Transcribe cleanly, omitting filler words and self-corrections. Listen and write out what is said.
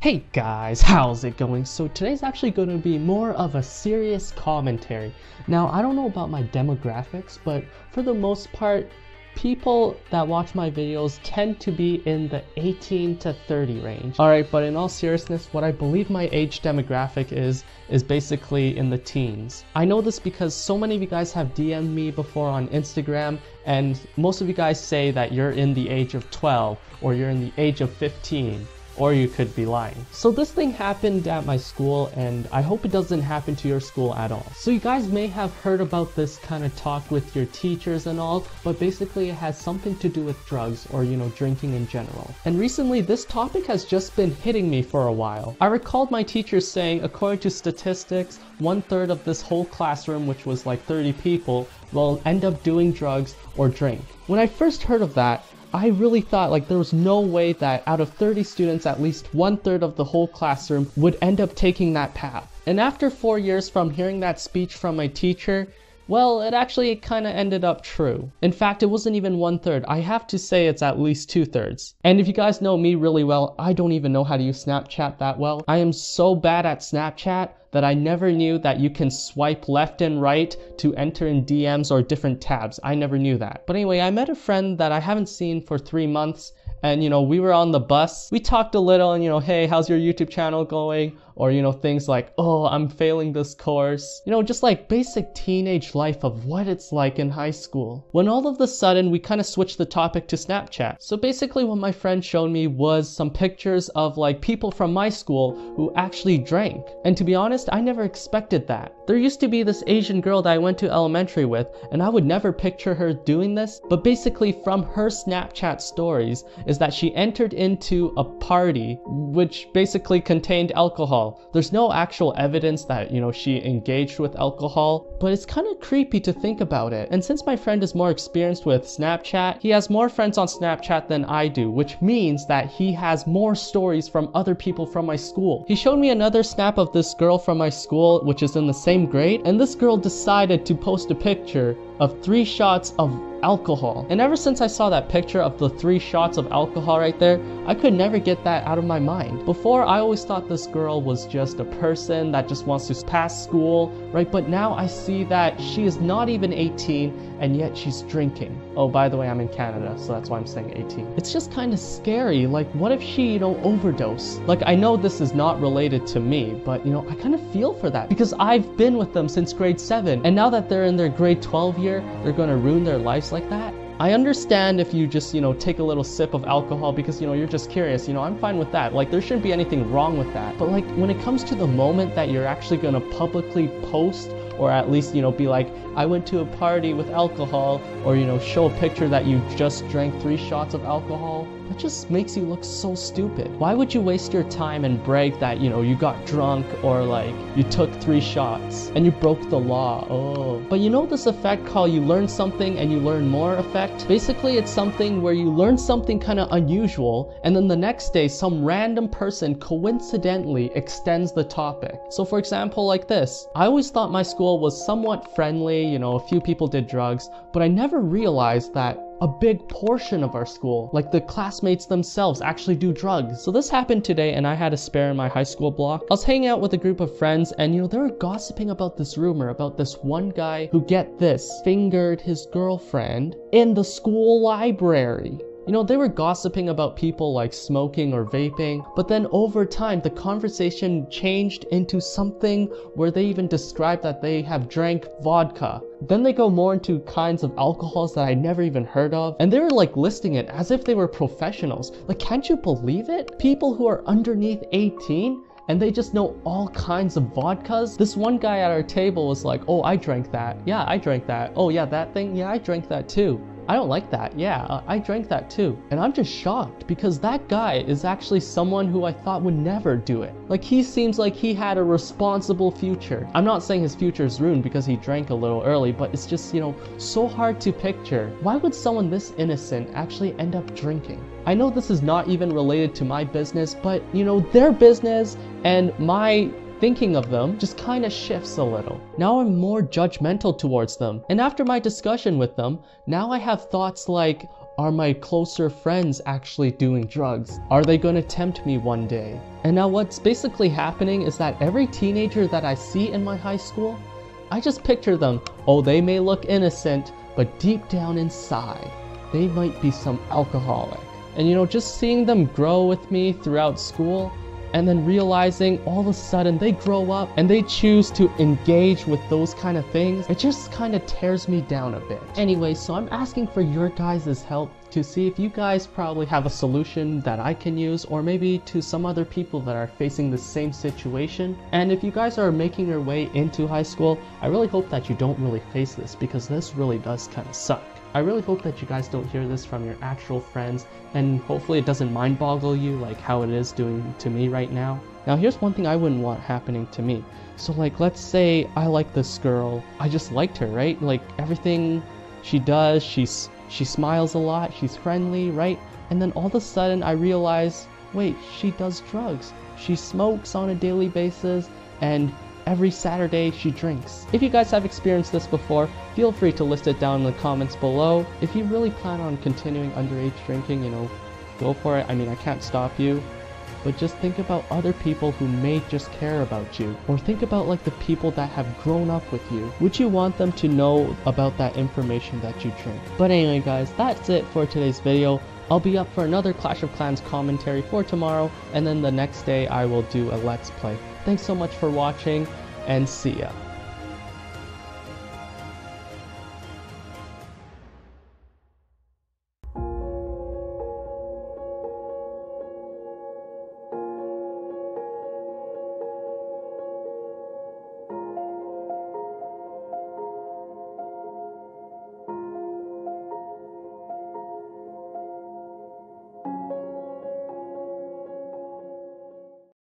Hey guys, how's it going? So today's actually going to be more of a serious commentary. Now, I don't know about my demographics, but for the most part, people that watch my videos tend to be in the 18 to 30 range. Alright, but in all seriousness, what I believe my age demographic is basically in the teens. I know this because so many of you guys have DM'd me before on Instagram, and most of you guys say that you're in the age of 12 or you're in the age of 15. Or you could be lying. So this thing happened at my school, and I hope it doesn't happen to your school at all. So you guys may have heard about this kind of talk with your teachers and all, but basically it has something to do with drugs or, drinking in general. And recently this topic has just been hitting me for a while. I recalled my teachers saying, according to statistics, 1/3 of this whole classroom, which was like 30 people, will end up doing drugs or drink. When I first heard of that, I really thought like there was no way that out of 30 students, at least 1/3 of the whole classroom would end up taking that path. And after 4 years from hearing that speech from my teacher, well, it actually kind of ended up true. In fact, it wasn't even 1/3. I have to say it's at least 2/3. And if you guys know me really well, I don't even know how to use Snapchat that well. I am so bad at Snapchat that I never knew that you can swipe left and right to enter in DMs or different tabs. I never knew that. But anyway, I met a friend that I haven't seen for 3 months, and we were on the bus. We talked a little and hey, how's your YouTube channel going? Or things like, oh, I'm failing this course. Just like basic teenage life of what it's like in high school. When all of a sudden we kind of switched the topic to Snapchat. So basically what my friend showed me was some pictures of like people from my school who actually drank. And to be honest, I never expected that. There used to be this Asian girl that I went to elementary with, and I would never picture her doing this, but basically from her Snapchat stories is that she entered into a party which basically contained alcohol. There's no actual evidence that, she engaged with alcohol, but it's kind of creepy to think about it. And since my friend is more experienced with Snapchat, he has more friends on Snapchat than I do, which means that he has more stories from other people from my school. He showed me another snap of this girl from my school, which is in the same grade, and this girl decided to post a picture of 3 shots of alcohol. And ever since I saw that picture of the 3 shots of alcohol right there, I could never get that out of my mind. Before, I always thought this girl was just a person that just wants to pass school, right? But now I see that she is not even 18, and yet she's drinking. Oh, by the way, I'm in Canada, so that's why I'm saying 18. It's just kind of scary. Like, what if she, overdosed? Like, I know this is not related to me, but, I kind of feel for that because I've been with them since grade 7, and now that they're in their grade 12 year, they're gonna ruin their lives like that. I understand if you just, take a little sip of alcohol because, you're just curious, I'm fine with that. Like, there shouldn't be anything wrong with that. But like, when it comes to the moment that you're actually gonna publicly post, or at least, be like, I went to a party with alcohol, or, show a picture that you just drank 3 shots of alcohol, that just makes you look so stupid. Why would you waste your time and brag that, you got drunk, or like, you took 3 shots, and you broke the law? Oh. But this effect called you learn something and you learn more effect? Basically, it's something where you learn something kind of unusual, and then the next day, some random person coincidentally extends the topic. So for example, like this. I always thought my school was somewhat friendly, a few people did drugs, but I never realized that a big portion of our school, like the classmates themselves, actually do drugs. So this happened today, and I had a spare in my high school block. I was hanging out with a group of friends, and they were gossiping about this rumor about this one guy who, get this, fingered his girlfriend in the school library. They were gossiping about people like smoking or vaping, but then over time, the conversation changed into something where they even described that they have drank vodka. Then they go more into kinds of alcohols that I never even heard of, and they were like listing it as if they were professionals. Like, can't you believe it? People who are underneath 18, and they just know all kinds of vodkas. This one guy at our table was like, oh, I drank that. Yeah, I drank that. Oh yeah, that thing? Yeah, I drank that too. I don't like that. Yeah, I drank that too. And I'm just shocked because that guy is actually someone who I thought would never do it. Like, he seems like he had a responsible future. I'm not saying his future is ruined because he drank a little early, but it's just, so hard to picture. Why would someone this innocent actually end up drinking? I know this is not even related to my business, but their business and my thinking of them just kind of shifts a little. Now I'm more judgmental towards them. And after my discussion with them, now I have thoughts like, Are my closer friends actually doing drugs? Are they gonna tempt me one day? And now what's basically happening is that every teenager that I see in my high school, I just picture them, oh, they may look innocent, but deep down inside, they might be some alcoholic. And you know, just seeing them grow with me throughout school, and then realizing all of a sudden they grow up and they choose to engage with those kind of things, it just kind of tears me down a bit. Anyway, so I'm asking for your guys' help to see if you guys probably have a solution that I can use, or maybe to some other people that are facing the same situation. And if you guys are making your way into high school, I really hope that you don't really face this, because this really does kind of suck. I really hope that you guys don't hear this from your actual friends, and hopefully it doesn't mind boggle you like how it is doing to me right now. Now here's one thing I wouldn't want happening to me. So like, let's say I like this girl, I just liked her, right? Like everything she does, she smiles a lot, she's friendly, right? And then all of a sudden I realize, wait, she does drugs. She smokes on a daily basis, and every Saturday she drinks. If you guys have experienced this before, feel free to list it down in the comments below. If you really plan on continuing underage drinking, you know, go for it. I mean, I can't stop you. But just think about other people who may just care about you. Or think about like the people that have grown up with you. Would you want them to know about that information that you drink? But anyway guys, that's it for today's video. I'll be up for another Clash of Clans commentary for tomorrow, and then the next day I will do a Let's Play. Thanks so much for watching, and see ya.